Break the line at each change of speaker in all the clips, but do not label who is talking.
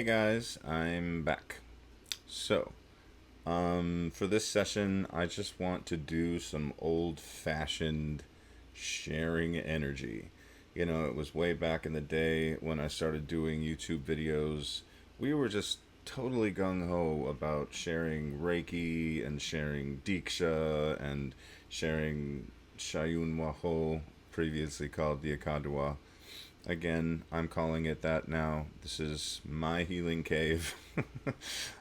Hey guys, I'm back. So, for this session, I just want to do some old-fashioned sharing energy. It was way back in the day when I started doing YouTube videos. We were just totally gung-ho about sharing Reiki and sharing Diksha and sharing Xayun Waho, previously called the Akadwa. Again, I'm calling it that now. This is my healing cave.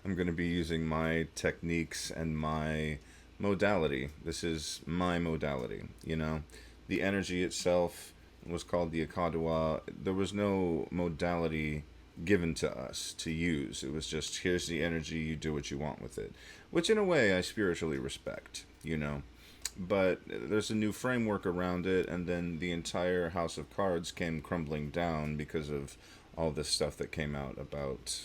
I'm going to be using my techniques and my modality. This is my modality, The energy itself was called the Akadwa. There was no modality given to us to use. It was just, here's the energy, you do what you want with it. Which, in a way, I spiritually respect. But there's a new framework around it, and then the entire house of cards came crumbling down because of all this stuff that came out about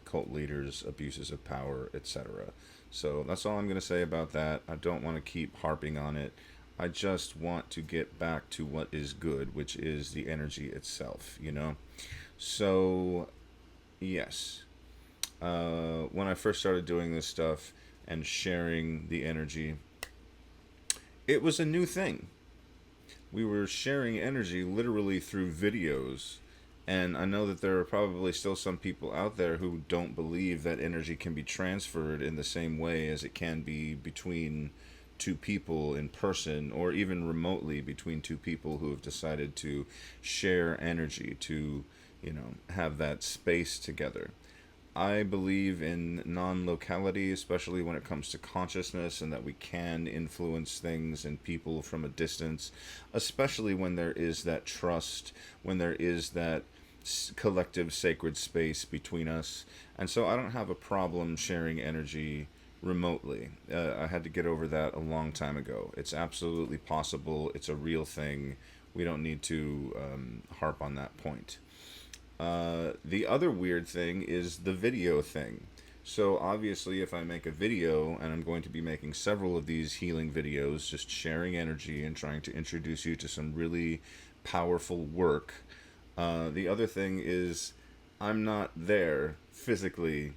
cult leaders, abuses of power, etc. So that's all I'm going to say about that. I don't want to keep harping on it. I just want to get back to what is good, which is the energy itself. So, yes. When I first started doing this stuff and sharing the energy, it was a new thing. We were sharing energy literally through videos. And I know that there are probably still some people out there who don't believe that energy can be transferred in the same way as it can be between two people in person or even remotely between two people who have decided to share energy, to, have that space together. I believe in non-locality, especially when it comes to consciousness, and that we can influence things and people from a distance, especially when there is that trust, when there is that collective sacred space between us. And so I don't have a problem sharing energy remotely. I had to get over that a long time ago. It's absolutely possible. It's a real thing. We don't need to harp on that point. The other weird thing is the video thing. So obviously, if I make a video, and I'm going to be making several of these healing videos, just sharing energy and trying to introduce you to some really powerful work. The other thing is, I'm not there physically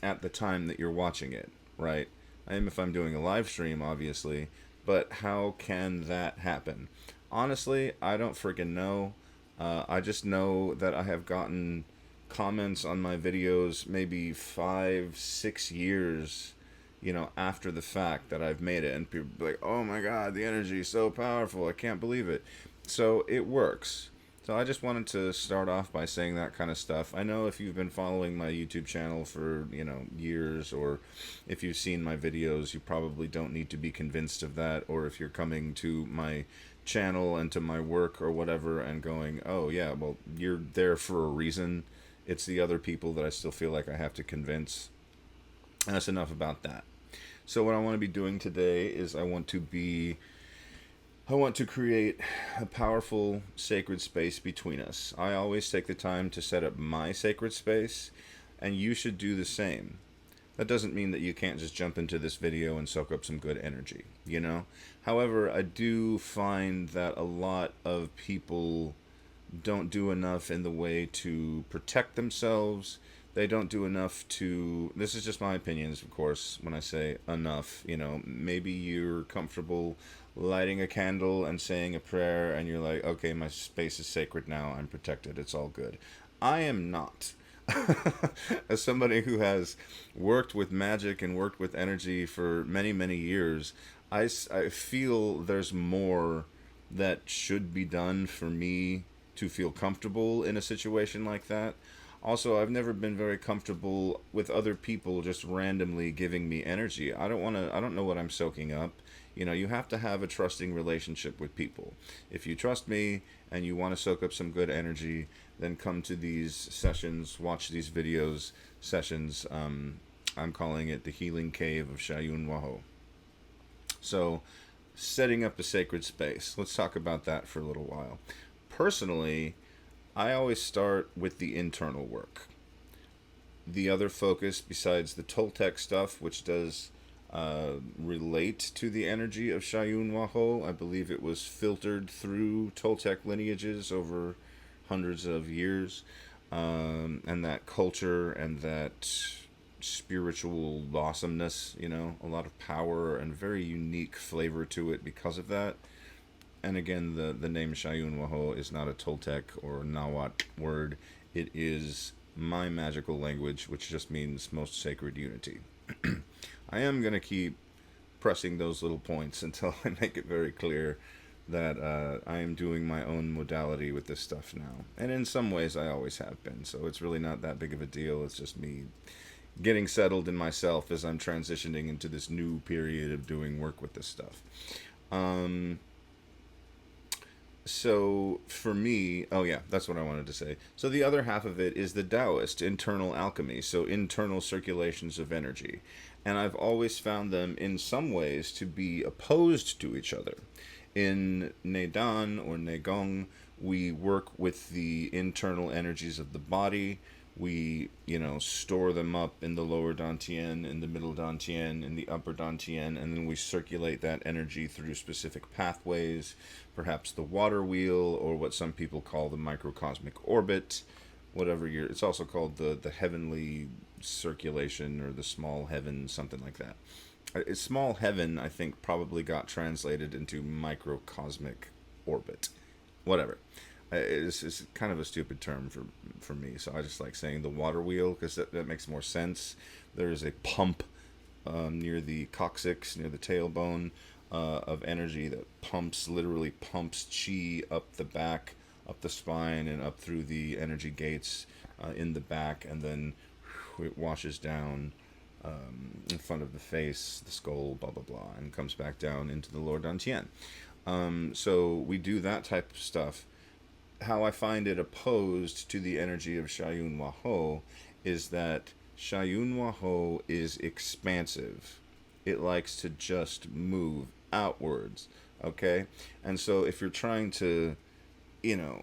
at the time that you're watching it, right? I am if I'm doing a live stream, obviously, but how can that happen? Honestly, I don't freaking know. I just know that I have gotten comments on my videos maybe 5, 6 years, after the fact that I've made it. And people be like, oh my God, the energy is so powerful. I can't believe it. So it works. So I just wanted to start off by saying that kind of stuff. I know if you've been following my YouTube channel for, years, or if you've seen my videos, you probably don't need to be convinced of that. Or if you're coming to my channel and to my work or whatever and going, oh yeah, well, you're there for a reason. It's the other people that I still feel like I have to convince. And that's enough about that. So what I want to be doing today is I want to create a powerful sacred space between us. I always take the time to set up my sacred space, and you should do the same. That doesn't mean that you can't just jump into this video and soak up some good energy. However, I do find that a lot of people don't do enough in the way to protect themselves. They don't do enough to, this is just my opinions, of course, when I say enough. Maybe you're comfortable lighting a candle and saying a prayer, and you're like, okay, my space is sacred now, I'm protected, it's all good. I am not. As somebody who has worked with magic and worked with energy for many, many years, I feel there's more that should be done for me to feel comfortable in a situation like that. Also, I've never been very comfortable with other people just randomly giving me energy. I don't know what I'm soaking up. You have to have a trusting relationship with people. If you trust me and you want to soak up some good energy, then come to these sessions, watch these videos, sessions. I'm calling it the Healing Cave of Xayun Waho. So, setting up a sacred space. Let's talk about that for a little while. Personally, I always start with the internal work. The other focus, besides the Toltec stuff, which does relate to the energy of Xayun Waho, I believe it was filtered through Toltec lineages over hundreds of years. and that culture and that spiritual awesomeness, a lot of power and very unique flavor to it because of that. And again, the name Xayun Waho is not a Toltec or Nahuatl word. It is my magical language, which just means most sacred unity. I am going to keep pressing those little points until I make it very clear that I am doing my own modality with this stuff now. And in some ways, I always have been. So it's really not that big of a deal. It's just me getting settled in myself as I'm transitioning into this new period of doing work with this stuff. Um, so for me, oh yeah, that's what I wanted to say. So the other half of it is the Taoist internal alchemy, so internal circulations of energy. And I've always found them in some ways to be opposed to each other. In Neidan or Neigong, we work with the internal energies of the body. We, store them up in the lower Dantien, in the middle Dantien, in the upper Dantien, and then we circulate that energy through specific pathways, perhaps the water wheel, or what some people call the microcosmic orbit, whatever it's also called the heavenly circulation or the small heaven, something like that. Small heaven, I think, probably got translated into microcosmic orbit. Whatever. It's kind of a stupid term for me, so I just like saying the water wheel because that makes more sense. There is a pump near the coccyx, near the tailbone, of energy that literally pumps chi up the back, up the spine, and up through the energy gates in the back, and then it washes down in front of the face, the skull, blah blah blah, and comes back down into the lower dantian. So we do that type of stuff. How I find it opposed to the energy of Xayun Waho is that Xayun Waho is expansive. It likes to just move outwards, okay? And so if you're trying to, you know,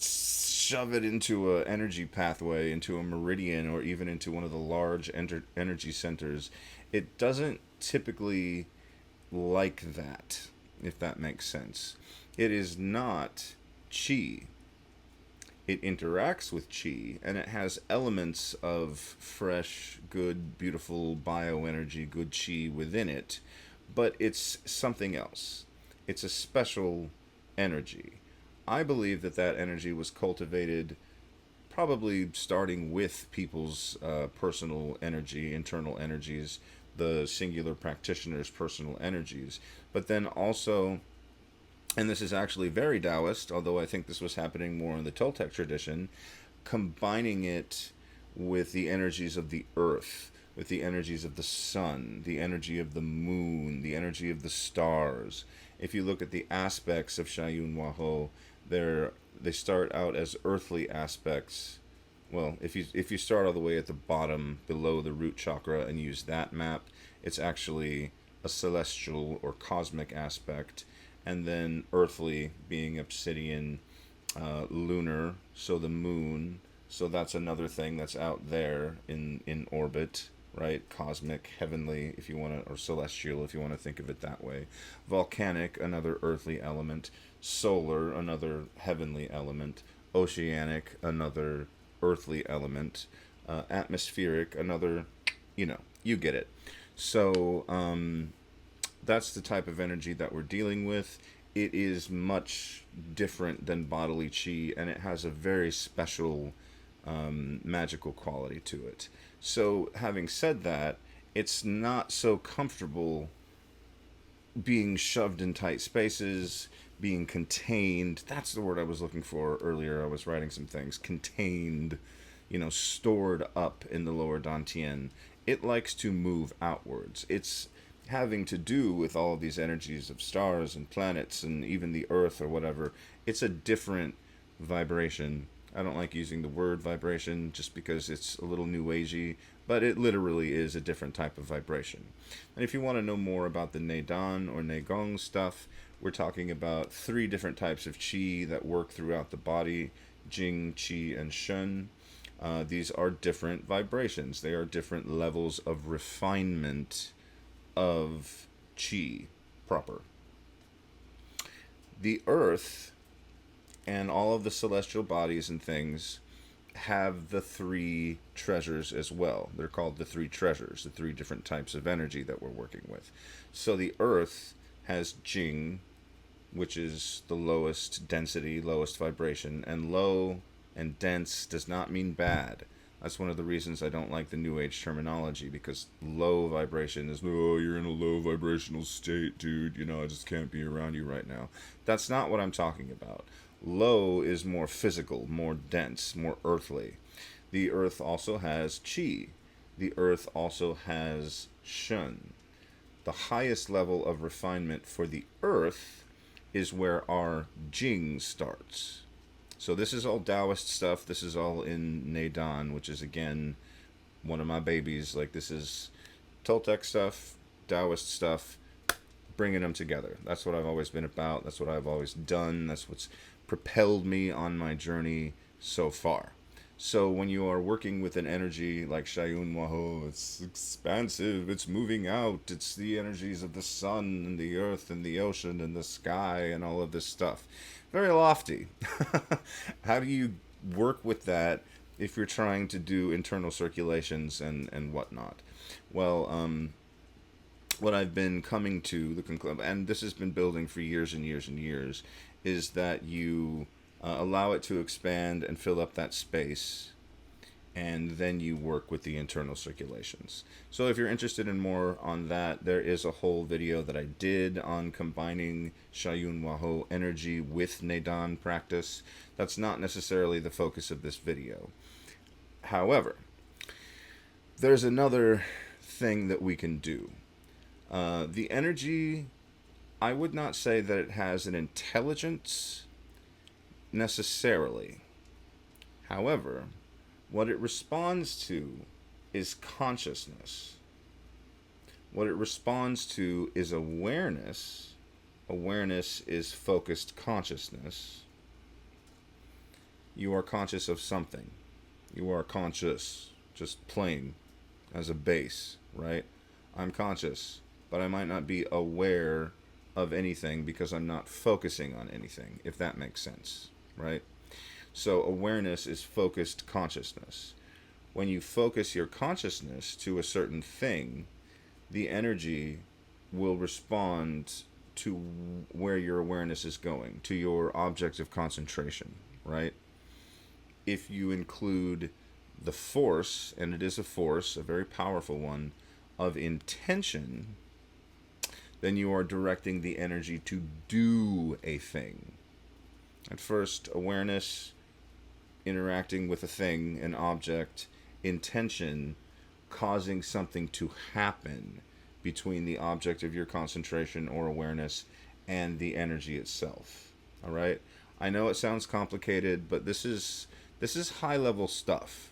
shove it into a energy pathway, into a meridian, or even into one of the large energy centers, it doesn't typically like that, if that makes sense. It is not chi. It interacts with chi, and it has elements of fresh, good, beautiful bioenergy, good chi within it, but it's something else. It's a special energy. I believe that energy was cultivated probably starting with people's personal energy, internal energies, the singular practitioner's personal energies, but then also, and this is actually very Taoist, although I think this was happening more in the Toltec tradition, combining it with the energies of the earth, with the energies of the sun, the energy of the moon, the energy of the stars. If you look at the aspects of Xayun Waho, they start out as earthly aspects. Well, if you start all the way at the bottom below the root chakra and use that map, it's actually a celestial or cosmic aspect, and then earthly being obsidian, lunar, so the moon, so that's another thing that's out there in orbit, right? Cosmic, heavenly, if you want to, or celestial, if you want to think of it that way. Volcanic, another earthly element. Solar, another heavenly element. Oceanic, another earthly element. Atmospheric, another, you get it. So, that's the type of energy that we're dealing with. It is much different than bodily chi, and it has a very special magical quality to it. So, having said that, it's not so comfortable being shoved in tight spaces, being contained. That's the word I was looking for earlier. I was writing some things. Contained, stored up in the lower Dantian. It likes to move outwards. It's having to do with all of these energies of stars and planets and even the earth or whatever. It's a different vibration. I don't like using the word vibration just because it's a little new agey, but it literally is a different type of vibration. And if you want to know more about the Neidan or Neigong stuff, we're talking about 3 different types of qi that work throughout the body: Jing, Qi, and Shen. These are different vibrations. They are different levels of refinement of chi proper. The earth and all of the celestial bodies and things have the three treasures as well. They're called the three treasures, the three different types of energy that we're working with. So the earth has Jing, which is the lowest density, lowest vibration, and low and dense does not mean bad. That's one of the reasons I don't like the New Age terminology, because low vibration is, oh, you're in a low vibrational state, dude. You know, I just can't be around you right now. That's not what I'm talking about. Low is more physical, more dense, more earthly. The earth also has Qi. The earth also has Shun. The highest level of refinement for the earth is where our Jing starts. So this is all Taoist stuff. This is all in Neidan, which is, again, one of my babies. Like, this is Toltec stuff, Taoist stuff, bringing them together. That's what I've always been about. That's what I've always done. That's what's propelled me on my journey so far. So when you are working with an energy like Xayun Waho, it's expansive, it's moving out, it's the energies of the sun and the earth and the ocean and the sky and all of this stuff. Very lofty. How do you work with that if you're trying to do internal circulations and whatnot? Well, what I've been coming to the conclusion, and this has been building for years and years and years, is that you allow it to expand and fill up that space, and then you work with the internal circulations. So if you're interested in more on that, there is a whole video that I did on combining Xayun Waho energy with Neidan practice. That's not necessarily the focus of this video. However, there's another thing that we can do. The energy, I would not say that it has an intelligence necessarily. However, what it responds to is consciousness. What it responds to is awareness. Awareness is focused consciousness. You are conscious of something. You are conscious, just plain, as a base, right? I'm conscious, but I might not be aware of anything because I'm not focusing on anything, if that makes sense, right? So awareness is focused consciousness. When you focus your consciousness to a certain thing, the energy will respond to where your awareness is going, to your object of concentration, right? If you include the force, and it is a force, a very powerful one, of intention, then you are directing the energy to do a thing. At first, awareness, interacting with a thing, an object, intention, causing something to happen between the object of your concentration or awareness and the energy itself. All right? I know it sounds complicated, but this is high level stuff.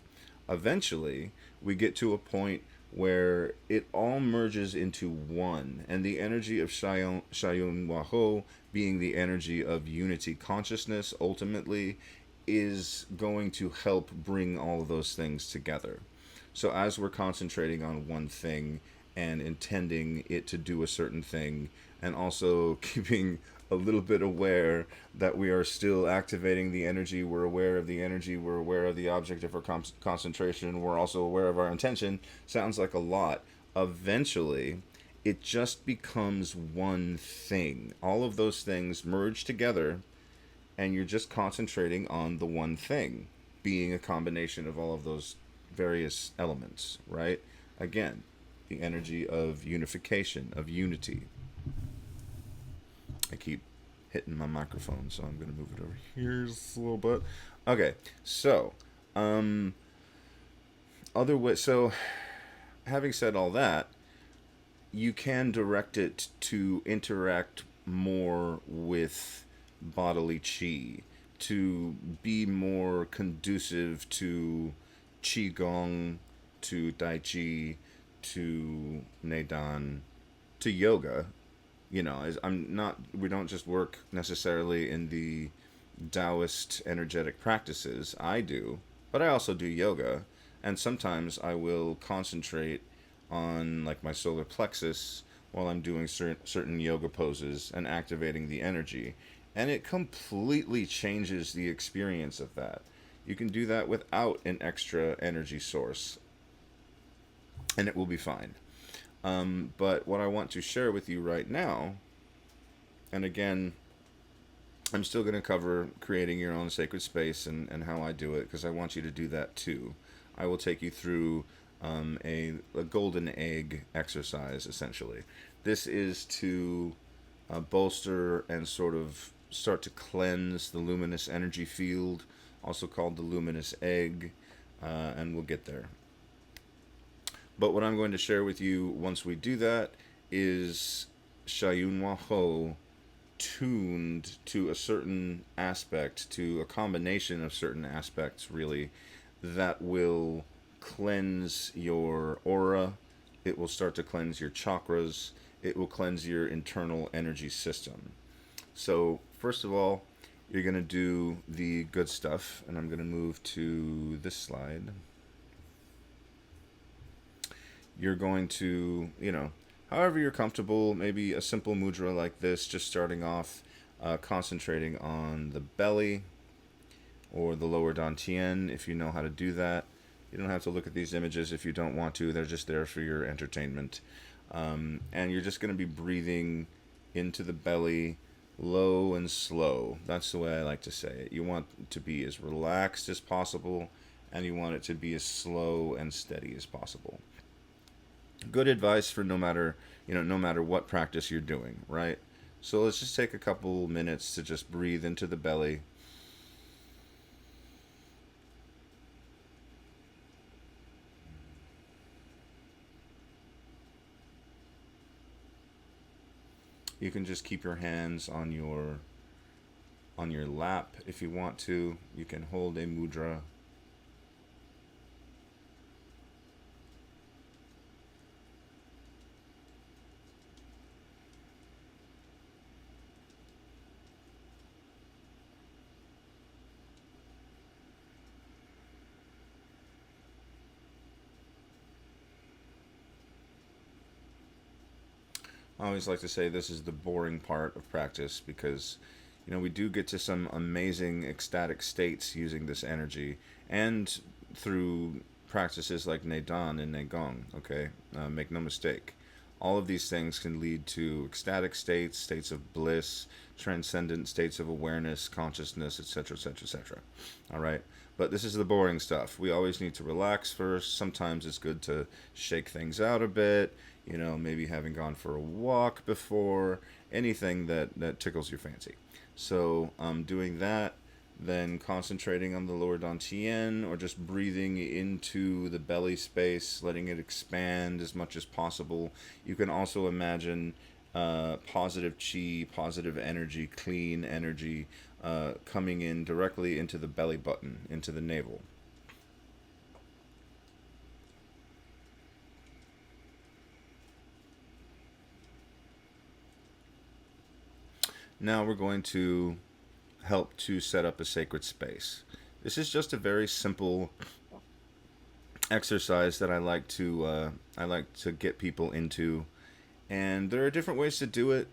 Eventually, we get to a point where it all merges into one, and the energy of Xayun Waho, being the energy of unity consciousness, ultimately is going to help bring all of those things together. So as we're concentrating on one thing and intending it to do a certain thing, and also keeping a little bit aware that we are still activating the energy, we're aware of the energy, we're aware of the object of our concentration, we're also aware of our intention, sounds like a lot. Eventually, it just becomes one thing. All of those things merge together, and you're just concentrating on the one thing, being a combination of all of those various elements, right? Again, the energy of unification, of unity. I keep hitting my microphone, so I'm going to move it over here just a little bit. Okay, so, so having said all that, you can direct it to interact more with bodily chi, to be more conducive to qigong, to tai chi, to neidan, to yoga. You know, we don't just work necessarily in the Taoist energetic practices. I do, but I also do yoga, and sometimes I will concentrate on like my solar plexus while I'm doing certain yoga poses and activating the energy, and it completely changes the experience of that. You can do that without an extra energy source, and it will be fine. But what I want to share with you right now, and again, I'm still going to cover creating your own sacred space and how I do it, because I want you to do that too. I will take you through a golden egg exercise, essentially. This is to bolster and sort of start to cleanse the luminous energy field, also called the luminous egg, and we'll get there. But what I'm going to share with you once we do that is Xayun Waho tuned to a certain aspect, to a combination of certain aspects, really, that will cleanse your aura. It will start to cleanse your chakras. It will cleanse your internal energy system. So, first of all, you're going to do the good stuff, and I'm going to move to this slide. You're going to, however you're comfortable, maybe a simple mudra like this, just starting off, concentrating on the belly or the lower Dantien if you know how to do that. You don't have to look at these images if you don't want to. They're just there for your entertainment. And you're just going to be breathing into the belly, low and slow. That's the way I like to say it. You want it to be as relaxed as possible, and you want it to be as slow and steady as possible. Good advice for no matter what practice you're doing, right? So let's just take a couple minutes to just breathe into the belly. You can just keep your hands on your lap if you want to. You can hold a mudra. I always like to say this is the boring part of practice because, we do get to some amazing ecstatic states using this energy and through practices like Neidan and Neigong, okay? Make no mistake. All of these things can lead to ecstatic states, states of bliss, transcendent states of awareness, consciousness, etc., etc., etc. All right? But this is the boring stuff. We always need to relax first. Sometimes it's good to shake things out a bit, maybe having gone for a walk before, anything that tickles your fancy. So doing that, then concentrating on the lower dantian, or just breathing into the belly space, letting it expand as much as possible. You can also imagine positive chi, positive energy, clean energy coming in directly into the belly button, into the navel. Now we're going to help to set up a sacred space. This is just a very simple exercise that I like to get people into, and there are different ways to do it,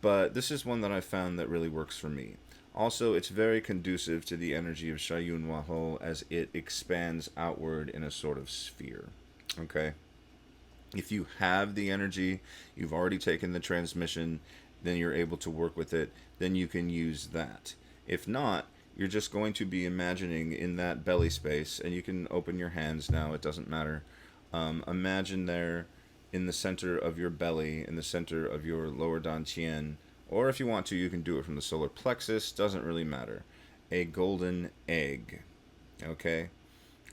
but this is one that I found that really works for me. Also, it's very conducive to the energy of Xayun Waho as it expands outward in a sort of sphere. Okay? If you have the energy, you've already taken the transmission, then you're able to work with it, then you can use that. If not, you're just going to be imagining in that belly space, and you can open your hands now, it doesn't matter. Imagine there in the center of your belly, in the center of your lower dantian, or if you want to, you can do it from the solar plexus, doesn't really matter. A golden egg, okay?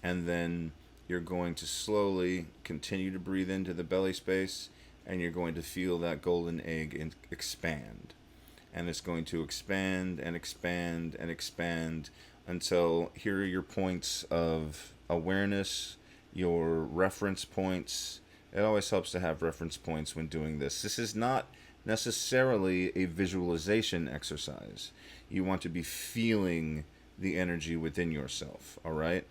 And then you're going to slowly continue to breathe into the belly space, and you're going to feel that golden egg expand. And it's going to expand and expand and expand until here are your points of awareness, your reference points. It always helps to have reference points when doing this. This is not necessarily a visualization exercise. You want to be feeling the energy within yourself, all right?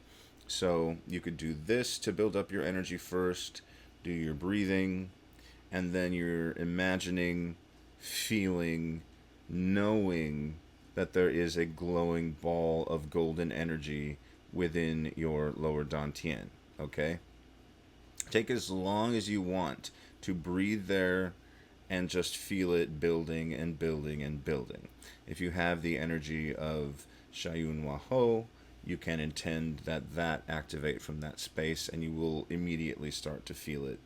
So you could do this to build up your energy first, do your breathing, and then you're imagining, feeling, knowing that there is a glowing ball of golden energy within your lower Dantian. Okay? Take as long as you want to breathe there and just feel it building and building and building. If you have the energy of Xayun Waho, you can intend that activate from that space, and you will immediately start to feel it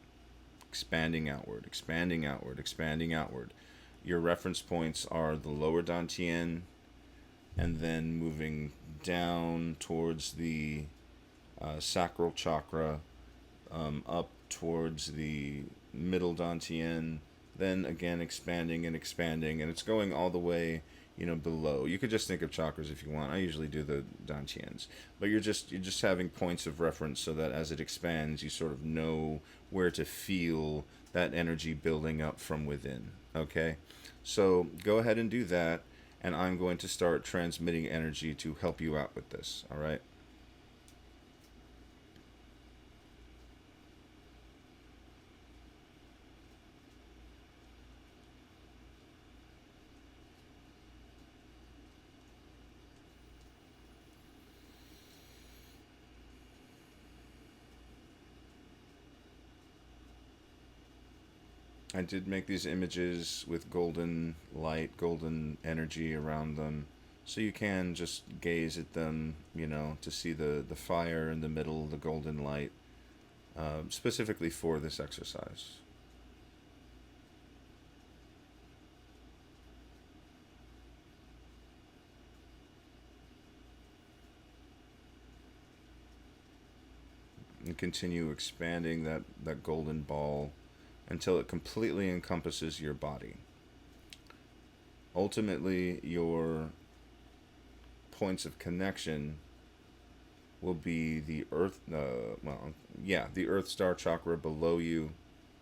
expanding outward, expanding outward, expanding outward. Your reference points are the lower Dantian, and then moving down towards the sacral chakra, up towards the middle Dantian, then again expanding and expanding, and it's going all the way, below. You could just think of chakras if you want. I usually do the Dantians, but you're just having points of reference so that as it expands, you sort of know where to feel that energy building up from within. Okay, so go ahead and do that, and I'm going to start transmitting energy to help you out with this. All right. I did make these images with golden light, golden energy around them. So you can just gaze at them, to see the fire in the middle, the golden light, specifically for this exercise. And continue expanding that golden ball until it completely encompasses your body. Ultimately, your points of connection will be the earth, the earth star chakra below you,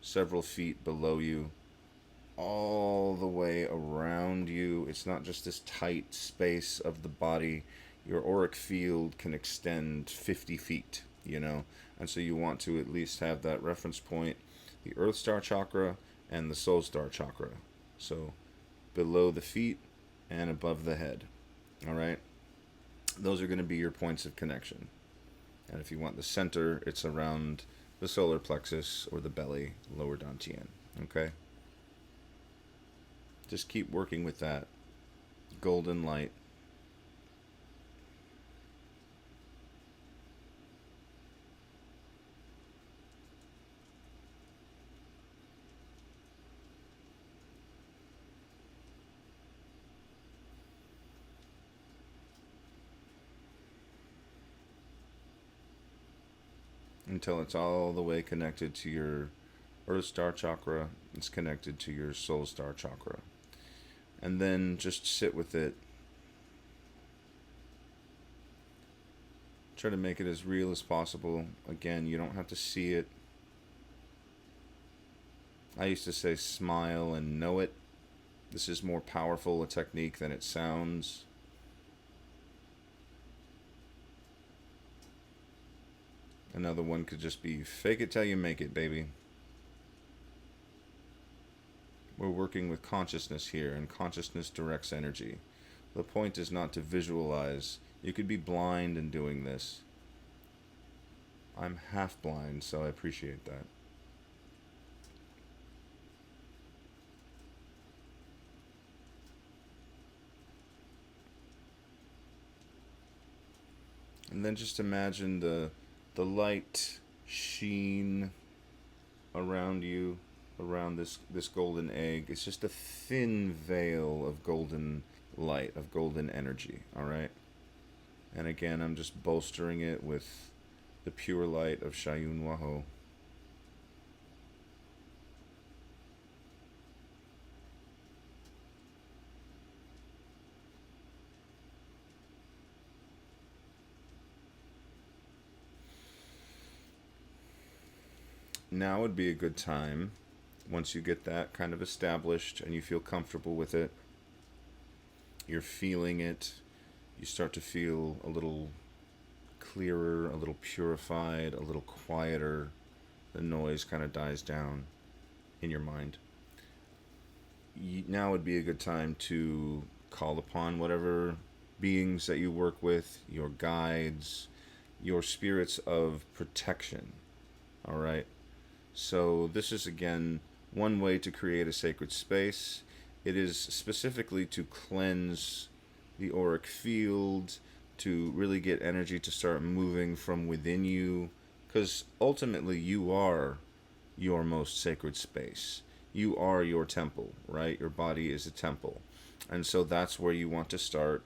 several feet below you, all the way around you. It's not just this tight space of the body. Your auric field can extend 50 feet, and so you want to at least have that reference point, the earth star chakra and the soul star chakra. So below the feet and above the head. All right? Those are going to be your points of connection. And if you want the center, it's around the solar plexus or the belly, lower dantian. Okay? Just keep working with that golden light. Until it's all the way connected to your earth star chakra. It's connected to your soul star chakra. And then just sit with it. Try to make it as real as possible. Again, you don't have to see it. I used to say smile and know it. This is more powerful a technique than it sounds. Another one could just be fake it till you make it, baby. We're working with consciousness here, and consciousness directs energy. The point is not to visualize. You could be blind in doing this. I'm half blind, so I appreciate that. And then just imagine the light sheen around you, around this golden egg. It's just a thin veil of golden light, of golden energy, all right? And again, I'm just bolstering it with the pure light of Xayun Waho. Now would be a good time, once you get that kind of established and you feel comfortable with it, you're feeling it, you start to feel a little clearer, a little purified, a little quieter. The noise kind of dies down in your mind. Now would be a good time to call upon whatever beings that you work with, your guides, your spirits of protection. All right. So, this is again one way to create a sacred space. It is specifically to cleanse the auric field, to really get energy to start moving from within you, because ultimately you are your most sacred space. You are your temple, right? Your body is a temple. And so that's where you want to start,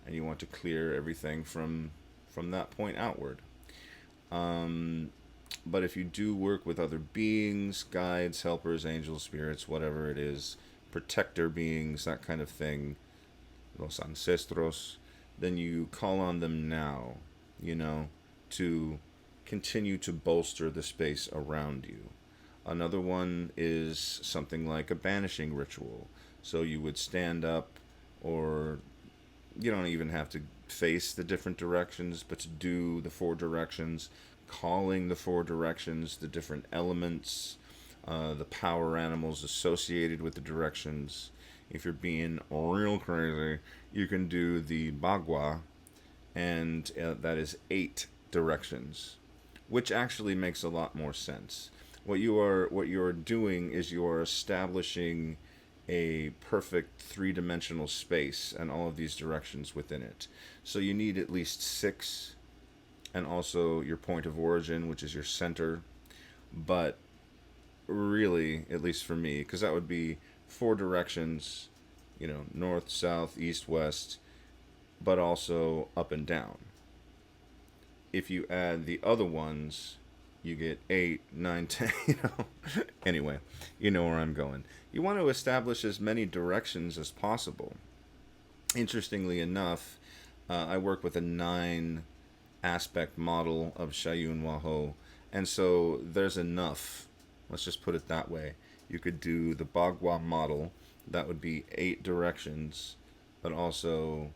and you want to clear everything from that point outward. Um, but if you do work with other beings, guides, helpers, angels, spirits, whatever it is, protector beings, that kind of thing, los ancestros, then you call on them now, you know, to continue to bolster the space around you. Another one is something like a banishing ritual. So you would stand up, or you don't even have to face the different directions, but to do the four directions, calling the four directions, the different elements, the power animals associated with the directions. If you're being real crazy, you can do the bagua, and that is 8 directions, which actually makes a lot more sense. What you are doing is you are establishing a perfect three-dimensional space and all of these directions within it. So you need at least 6, and also your point of origin, which is your center. But really, at least for me, because that would be 4 directions, north, south, east, west, but also up and down. If you add the other ones, you get 8, 9, 10, Anyway, you know where I'm going. You want to establish as many directions as possible. Interestingly enough, I work with a 9 aspect model of Xayun Waho, and so there's enough. Let's just put it that way. You could do the Bagua model, that would be 8 directions, but also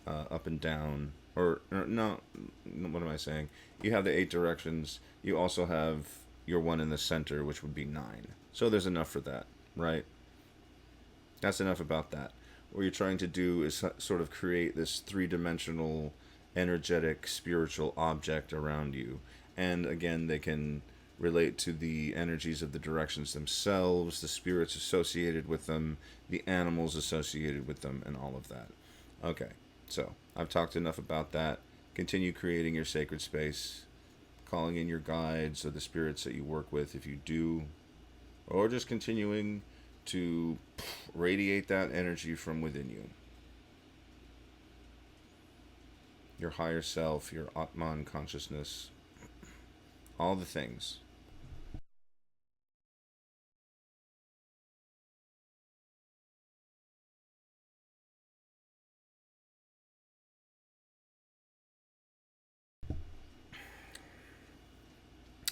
up and down. Or no, what am I saying? You have the 8 directions. You also have your one in the center, which would be 9. So there's enough for that, right? That's enough about that. What you're trying to do is sort of create this three-dimensional, energetic, spiritual object around you. And again, they can relate to the energies of the directions themselves, the spirits associated with them, the animals associated with them, and all of that. Okay, so I've talked enough about that. Continue creating your sacred space, calling in your guides or the spirits that you work with if you do, or just continuing to radiate that energy from within you. Your higher self, your Atman consciousness, all the things.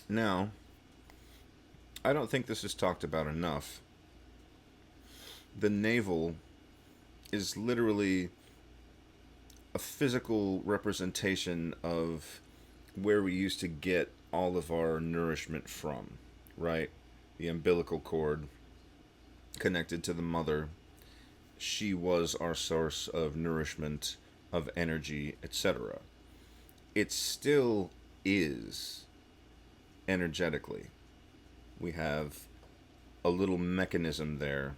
Now, I don't think this is talked about enough. The navel is literally a physical representation of where we used to get all of our nourishment from, right? The umbilical cord connected to the mother. She was our source of nourishment, of energy, etc. It still is energetically. We have a little mechanism there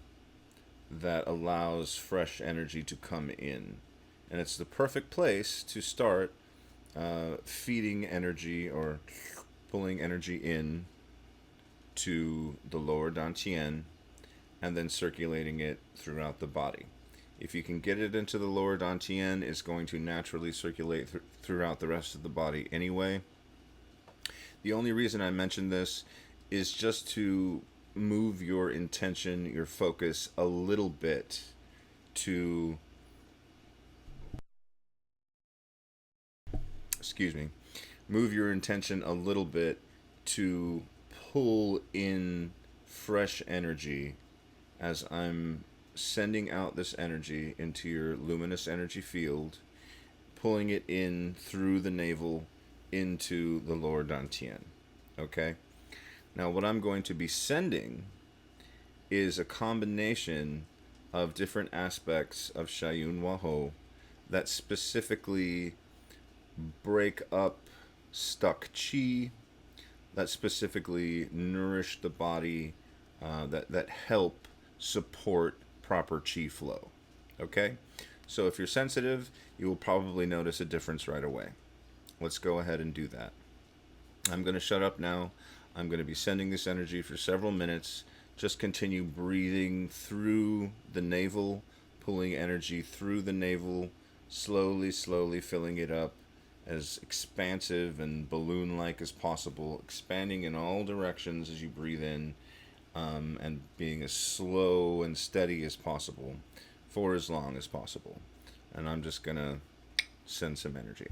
that allows fresh energy to come in. And it's the perfect place to start feeding energy or pulling energy in to the lower Dantien and then circulating it throughout the body. If you can get it into the lower Dantien, it's going to naturally circulate throughout the rest of the body anyway. The only reason I mention this is just to move your intention, your focus a little bit to, excuse me, move your intention a little bit to pull in fresh energy as I'm sending out this energy into your luminous energy field, pulling it in through the navel into the lower Dantien. Okay? Now, what I'm going to be sending is a combination of different aspects of Xayun Waho that specifically break up stuck chi that specifically nourish the body, that help support proper chi flow. Okay? So if you're sensitive, you will probably notice a difference right away. Let's go ahead and do that. I'm going to shut up now. I'm going to be sending this energy for several minutes. Just continue breathing through the navel, pulling energy through the navel, slowly, slowly filling it up as expansive and balloon like as possible, expanding in all directions as you breathe in, and being as slow and steady as possible for as long as possible. And I'm just going to send some energy.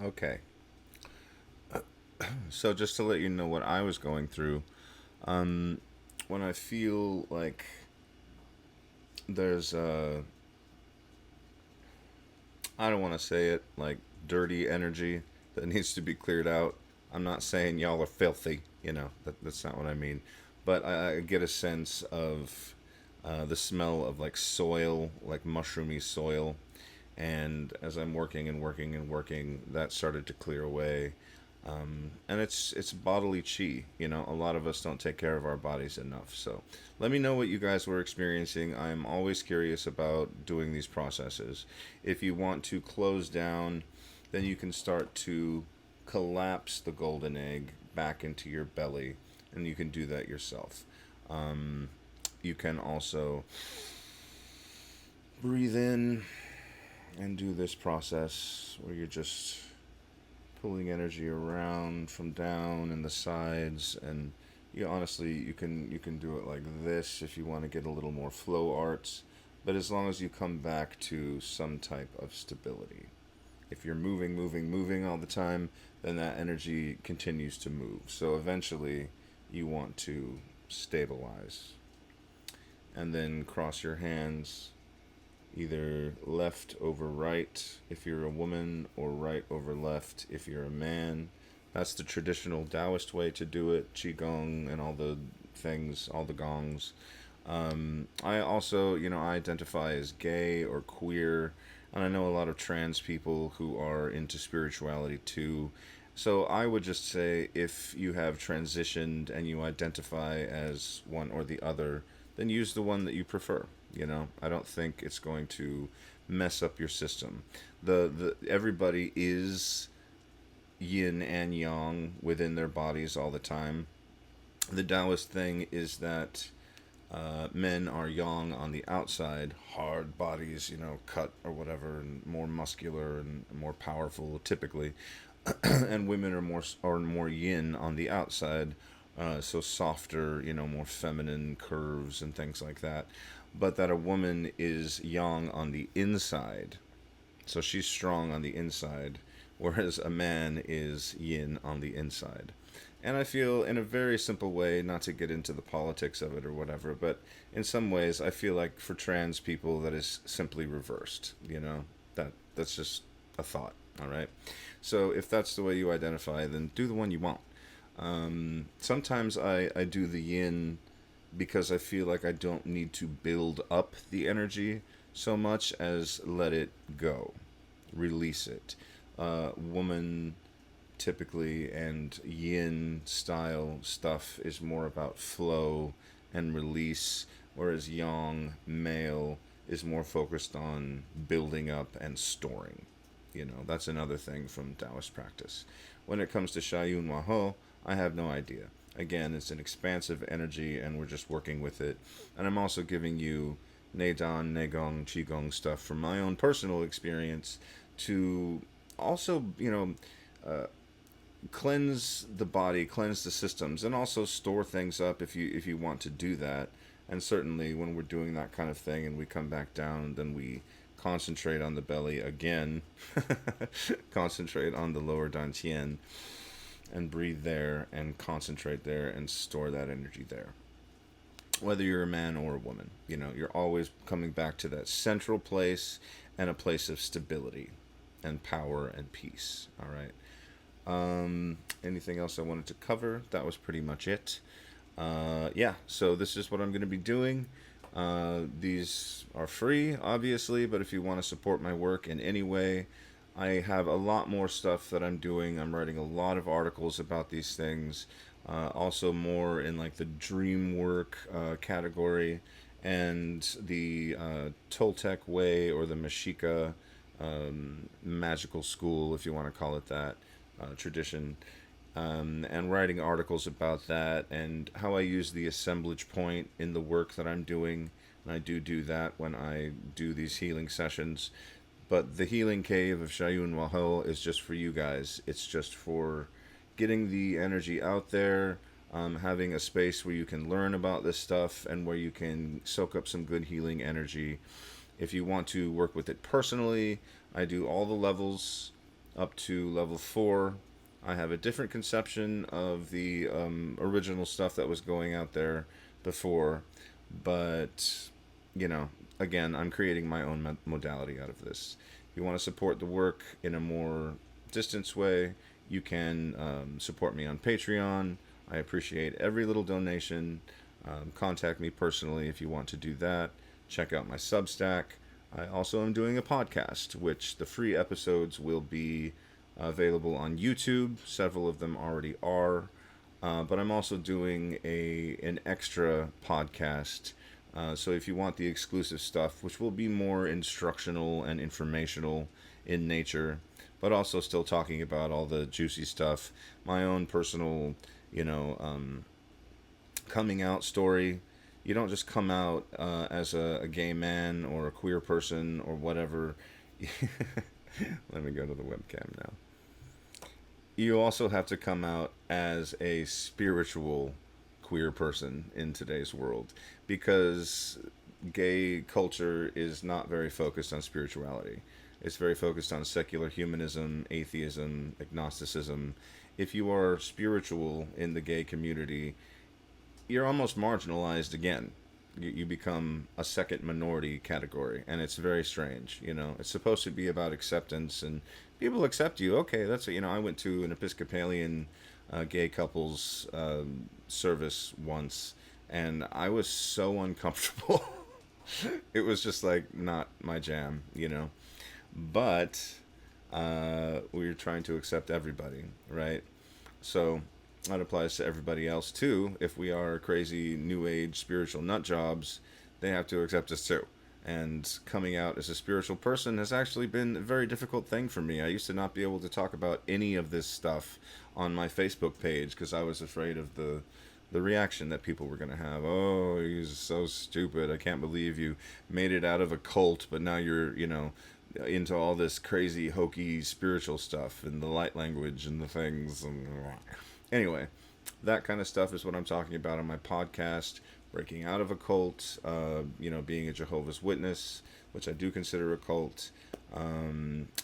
Okay. So just to let you know what I was going through, um, when I feel like there's I don't want to say it, like dirty energy that needs to be cleared out. I'm not saying y'all are filthy, that's not what I mean. But I get a sense of the smell of like soil, like mushroomy soil. And as I'm working and working and working, that started to clear away. And it's bodily chi. A lot of us don't take care of our bodies enough. So let me know what you guys were experiencing. I'm always curious about doing these processes. If you want to close down, then you can start to collapse the golden egg back into your belly, and you can do that yourself. Um, you can also breathe in and do this process where you're just pulling energy around from down and the sides, and honestly you can do it like this if you want to get a little more flow arts, but as long as you come back to some type of stability. If you're moving all the time, then that energy continues to move, so eventually you want to stabilize, and then cross your hands, either left over right if you're a woman, or right over left if you're a man. That's the traditional Taoist way to do it, Qigong and all the things, all the gongs. I also, I identify as gay or queer, and I know a lot of trans people who are into spirituality too. So I would just say if you have transitioned and you identify as one or the other, then use the one that you prefer. I don't think it's going to mess up your system. The everybody is yin and yang within their bodies all the time. The Taoist thing is that men are yang on the outside, hard bodies, cut or whatever, and more muscular and more powerful typically, and women are more yin on the outside, so softer, more feminine curves and things like that. But that a woman is yang on the inside, so she's strong on the inside, whereas a man is yin on the inside. And I feel, in a very simple way, not to get into the politics of it or whatever, but in some ways, I feel like for trans people, that is simply reversed. That's just a thought. All right. So if that's the way you identify, then do the one you want. Sometimes I do the yin because I feel like I don't need to build up the energy so much as let it go, release it. Woman typically and yin style stuff is more about flow and release, whereas yang male is more focused on building up and storing. That's another thing from Taoist practice. When it comes to Xayun Waho, I have no idea. Again, it's an expansive energy, and we're just working with it. And I'm also giving you Neidan, Neigong, Qigong stuff from my own personal experience to also, cleanse the body, cleanse the systems, and also store things up if you want to do that. And certainly, when we're doing that kind of thing and we come back down, then we concentrate on the belly again, concentrate on the lower Dantien, and breathe there and concentrate there and store that energy there. Whether you're a man or a woman, you're always coming back to that central place and a place of stability and power and peace. All right. Anything else I wanted to cover? That was pretty much it. Yeah, so this is what I'm going to be doing. These are free, obviously, but if you want to support my work in any way, I have a lot more stuff that I'm doing. I'm writing a lot of articles about these things. Also, more in like the dream work category, and the Toltec way, or the Mexica magical school, if you want to call it that, tradition, and writing articles about that and how I use the assemblage point in the work that I'm doing. And I do that when I do these healing sessions. But the healing cave of Xayun Waho is just for you guys. It's just for getting the energy out there, having a space where you can learn about this stuff and where you can soak up some good healing energy. If you want to work with it personally, I do all the levels up to level 4. I have a different conception of the original stuff that was going out there before, but you know, again, I'm creating my own modality out of this. If you want to support the work in a more distance way, you can support me on Patreon. I appreciate every little donation. Contact me personally if you want to do that. Check out my Substack. I also am doing a podcast, which the free episodes will be available on YouTube. Several of them already are. But I'm also doing an extra podcast. So if you want the exclusive stuff, which will be more instructional and informational in nature, but also still talking about all the juicy stuff, my own personal, you know, coming out story. You don't just come out as a gay man or a queer person or whatever. Let me go to the webcam now. You also have to come out as a spiritual queer person in today's world, because gay culture is not very focused on spirituality. It's very focused on secular humanism, atheism, agnosticism. If you are spiritual in the gay community, you're almost marginalized again. You become a second minority category, and it's very strange. You know, it's supposed to be about acceptance, and people accept you. Okay, that's, you know, I went to an Episcopalian gay couples service once, and I was so uncomfortable. It was just like not my jam, you know. But we're trying to accept everybody, right? So that applies to everybody else too. If we are crazy new age spiritual nut jobs, they have to accept us too. And coming out as a spiritual person has actually been a very difficult thing for me. I used to not be able to talk about any of this stuff on my Facebook page because I was afraid of the reaction that people were going to have. Oh, he's so stupid. I can't believe you made it out of a cult, but now you're, you know, into all this crazy hokey spiritual stuff and the light language and the things. And anyway, that kind of stuff is what I'm talking about on my podcast. Breaking out of a cult, you know, being a Jehovah's Witness, which I do consider a cult,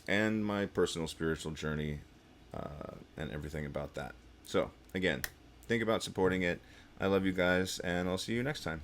and my personal spiritual journey, and everything about that. So, again, think about supporting it. I love you guys, and I'll see you next time.